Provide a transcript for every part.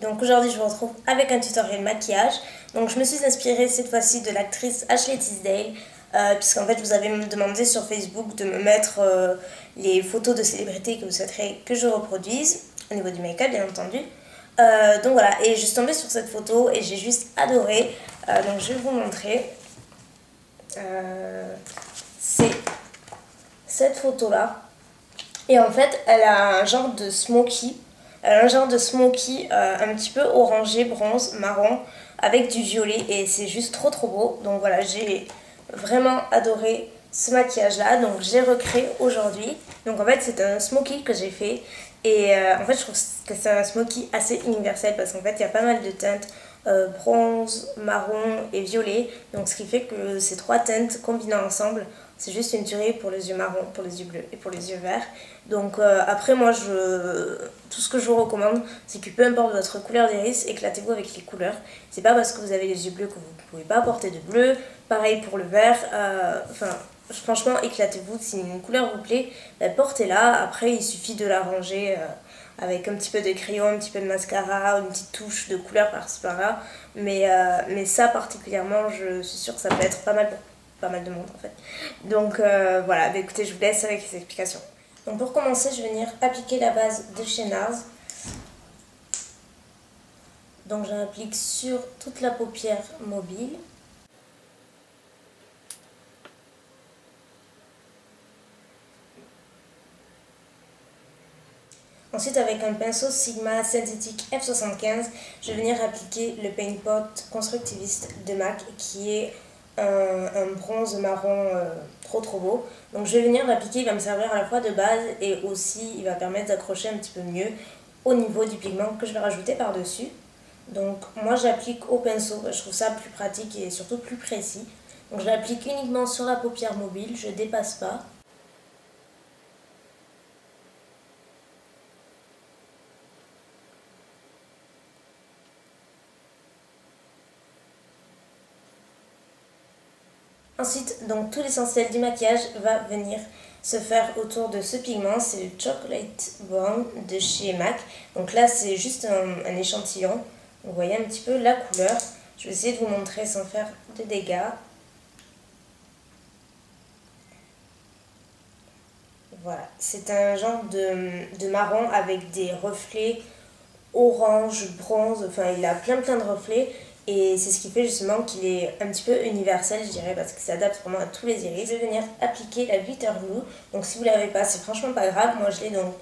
Donc aujourd'hui je vous retrouve avec un tutoriel maquillage. Donc je me suis inspirée cette fois-ci de l'actrice Ashley Tisdale, puisqu'en fait vous avez me demandé sur Facebook de me mettre les photos de célébrités que vous souhaiterez que je reproduise, au niveau du make-up bien entendu. Donc voilà, et je suis tombée sur cette photo et j'ai juste adoré. Donc je vais vous montrer. C'est cette photo-là. Et en fait, elle a un genre de smoky. Elle a un genre de smoky un petit peu orangé, bronze, marron, avec du violet. Et c'est juste trop trop beau. Donc voilà, j'ai vraiment adoré ce maquillage-là. Donc j'ai recréé aujourd'hui. Donc en fait, c'est un smoky que j'ai fait. Et en fait, je trouve que c'est un smoky assez universel parce qu'en fait, il y a pas mal de teintes. Bronze, marron et violet. Donc ce qui fait que ces trois teintes combinées ensemble, c'est juste une tuerie pour les yeux marrons, pour les yeux bleus et pour les yeux verts. Donc après moi, tout ce que je vous recommande, c'est que peu importe votre couleur d'iris, éclatez-vous avec les couleurs. C'est pas parce que vous avez les yeux bleus que vous ne pouvez pas porter de bleu. Pareil pour le vert. Franchement, éclatez-vous. Si une couleur vous plaît, portez-la. Après, il suffit de la ranger avec un petit peu de crayon, un petit peu de mascara, une petite touche de couleur par-ci par-là. Mais ça particulièrement, je suis sûre que ça peut être pas mal pour pas mal de monde en fait. Donc voilà, écoutez, je vous laisse avec les explications. Donc pour commencer, je vais venir appliquer la base de chez NARS. Donc j'applique sur toute la paupière mobile. Ensuite, avec un pinceau Sigma synthétique F75, je vais venir appliquer le Paint Pot Constructivist de MAC qui est un bronze marron trop beau. Donc je vais venir l'appliquer, il va me servir à la fois de base et aussi il va permettre d'accrocher un petit peu mieux au niveau du pigment que je vais rajouter par-dessus. Donc moi j'applique au pinceau, je trouve ça plus pratique et surtout plus précis. Donc je l'applique uniquement sur la paupière mobile, je dépasse pas. Ensuite, donc tout l'essentiel du maquillage va venir se faire autour de ce pigment, c'est le Chocolate Brown de chez MAC. Donc là, c'est juste un échantillon. Vous voyez un petit peu la couleur. Je vais essayer de vous montrer sans faire de dégâts. Voilà, c'est un genre de marron avec des reflets orange, bronze, enfin il a plein de reflets. Et c'est ce qui fait justement qu'il est un petit peu universel, je dirais, parce qu'il s'adapte vraiment à tous les iris. Je vais venir appliquer la Glitter Glue. Donc si vous ne l'avez pas, c'est franchement pas grave. Moi je l'ai, donc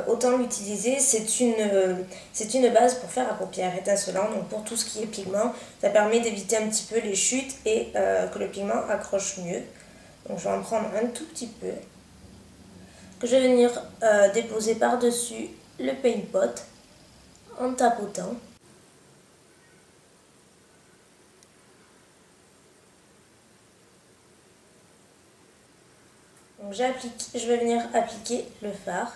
autant l'utiliser. C'est une base pour faire la paupière étincelante. Donc pour tout ce qui est pigment, ça permet d'éviter un petit peu les chutes et que le pigment accroche mieux. Donc je vais en prendre un tout petit peu. Que je vais venir déposer par-dessus le Paint Pot en tapotant. Donc je vais venir appliquer le fard.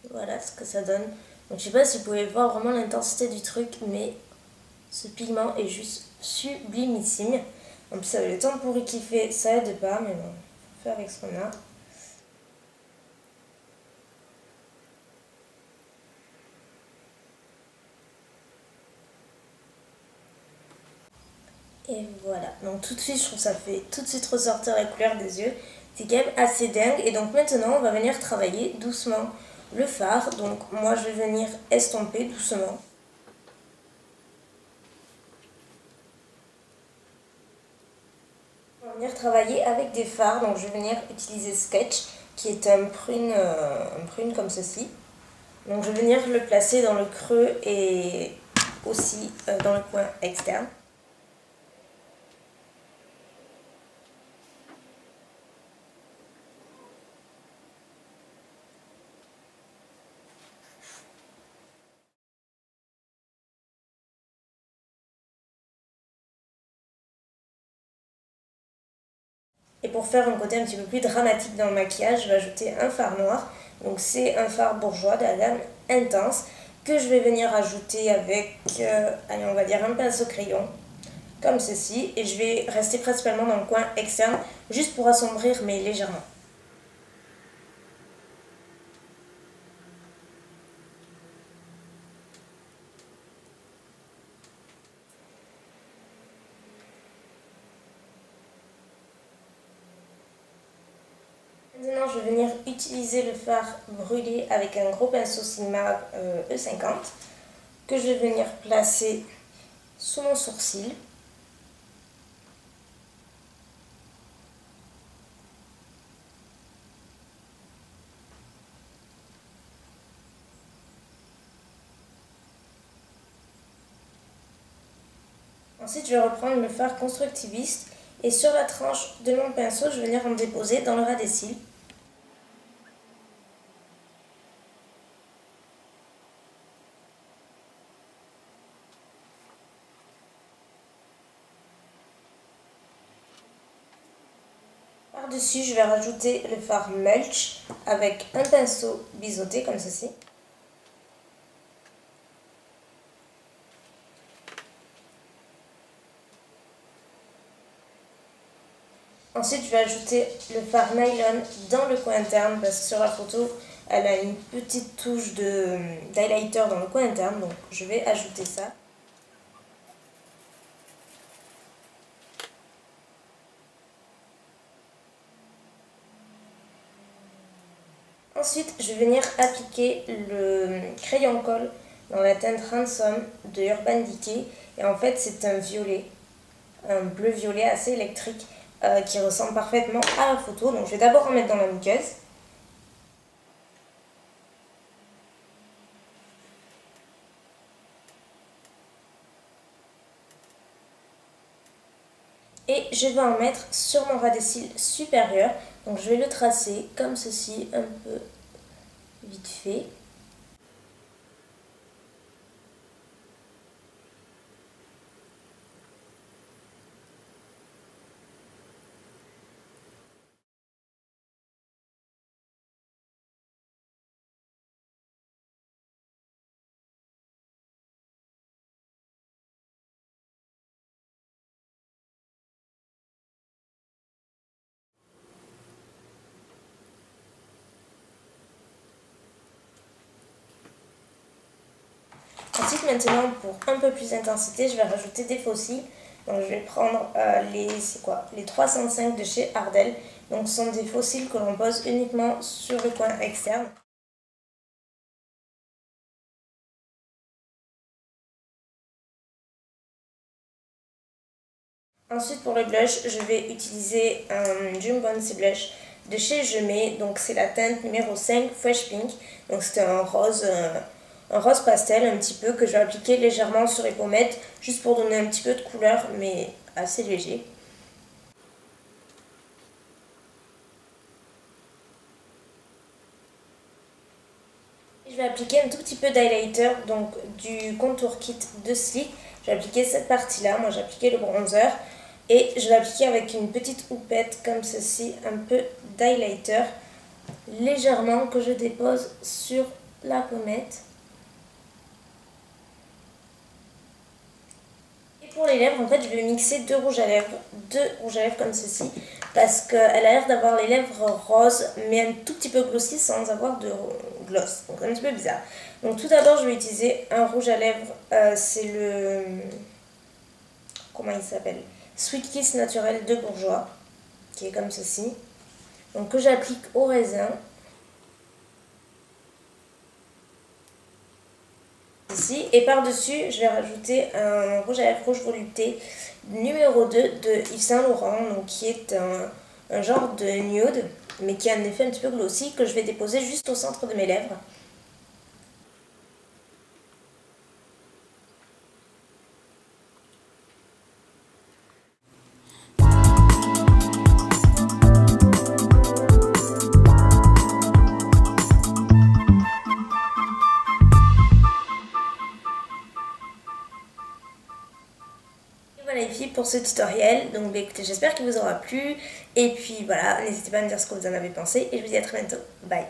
Voilà ce que ça donne. Donc je sais pas si vous pouvez voir vraiment l'intensité du truc, mais ce pigment est juste sublimissime. En plus avec le temps pourri qu'il fait, ça aide pas, mais bon, faut faire avec ce qu'on a. Et voilà, donc tout de suite je trouve que ça fait tout de suite ressortir la couleur des yeux. C'est quand même assez dingue. Et donc maintenant on va venir travailler doucement le fard. Donc moi je vais venir estomper doucement. On va venir travailler avec des fards. Donc je vais venir utiliser Sketch qui est un prune comme ceci. Donc je vais venir le placer dans le creux et aussi dans le coin externe. Et pour faire un côté un petit peu plus dramatique dans le maquillage, je vais ajouter un fard noir. Donc c'est un fard bourgeois de la gamme Intense que je vais venir ajouter avec, allez, on va dire un pinceau crayon. comme ceci, et je vais rester principalement dans le coin externe, juste pour assombrir, mais légèrement. Maintenant, je vais venir utiliser le fard brûlé avec un gros pinceau Sigma E50 que je vais venir placer sous mon sourcil. Ensuite, je vais reprendre le fard constructiviste et sur la tranche de mon pinceau, je vais venir en déposer dans le ras des cils. Par-dessus, je vais rajouter le fard Mulch avec un pinceau biseauté comme ceci. Ensuite, je vais ajouter le fard Nylon dans le coin interne parce que sur la photo, elle a une petite touche d'highlighter dans le coin interne, donc je vais ajouter ça. Ensuite, je vais venir appliquer le crayon colle dans la teinte Ransom de Urban Decay. Et en fait, c'est un violet, un bleu-violet assez électrique qui ressemble parfaitement à la photo. Donc, je vais d'abord en mettre dans la muqueuse. Et je vais en mettre sur mon ras des cils supérieur. Donc je vais le tracer comme ceci, un peu vite fait. Ensuite, maintenant, pour un peu plus d'intensité, je vais rajouter des faux cils. Donc, je vais prendre les 305 de chez Ardell. Donc, ce sont des faux cils que l'on pose uniquement sur le coin externe. Ensuite, pour le blush, je vais utiliser un Jum Bouncy Blush de chez Je Mets. Donc, c'est la teinte numéro 5 Fresh Pink. Donc, c'est un rose pastel un petit peu que je vais appliquer légèrement sur les pommettes, juste pour donner un petit peu de couleur, mais assez léger. Je vais appliquer un tout petit peu d'highlighter, donc du contour kit de Sleek. Je vais appliquer cette partie-là, moi j'ai appliqué le bronzer. Et je vais appliquer avec une petite houppette comme ceci, un peu d'highlighter, légèrement que je dépose sur la pommette. Et pour les lèvres, en fait, je vais mixer deux rouges à lèvres comme ceci, parce qu'elle a l'air d'avoir les lèvres roses, mais un tout petit peu glossy sans avoir de gloss. Donc un petit peu bizarre. Donc tout d'abord, je vais utiliser un rouge à lèvres, c'est le... Comment il s'appelle? Sweet Kiss naturel de Bourjois, qui est comme ceci. Donc que j'applique au raisin. Ici. Et par-dessus, je vais rajouter un rouge à lèvres rouge volupté numéro 2 de Yves Saint Laurent, donc qui est un genre de nude, mais qui a un effet un petit peu glossy, que je vais déposer juste au centre de mes lèvres. Voilà les filles pour ce tutoriel, donc écoutez, j'espère qu'il vous aura plu, et puis voilà, n'hésitez pas à me dire ce que vous en avez pensé, et je vous dis à très bientôt, bye.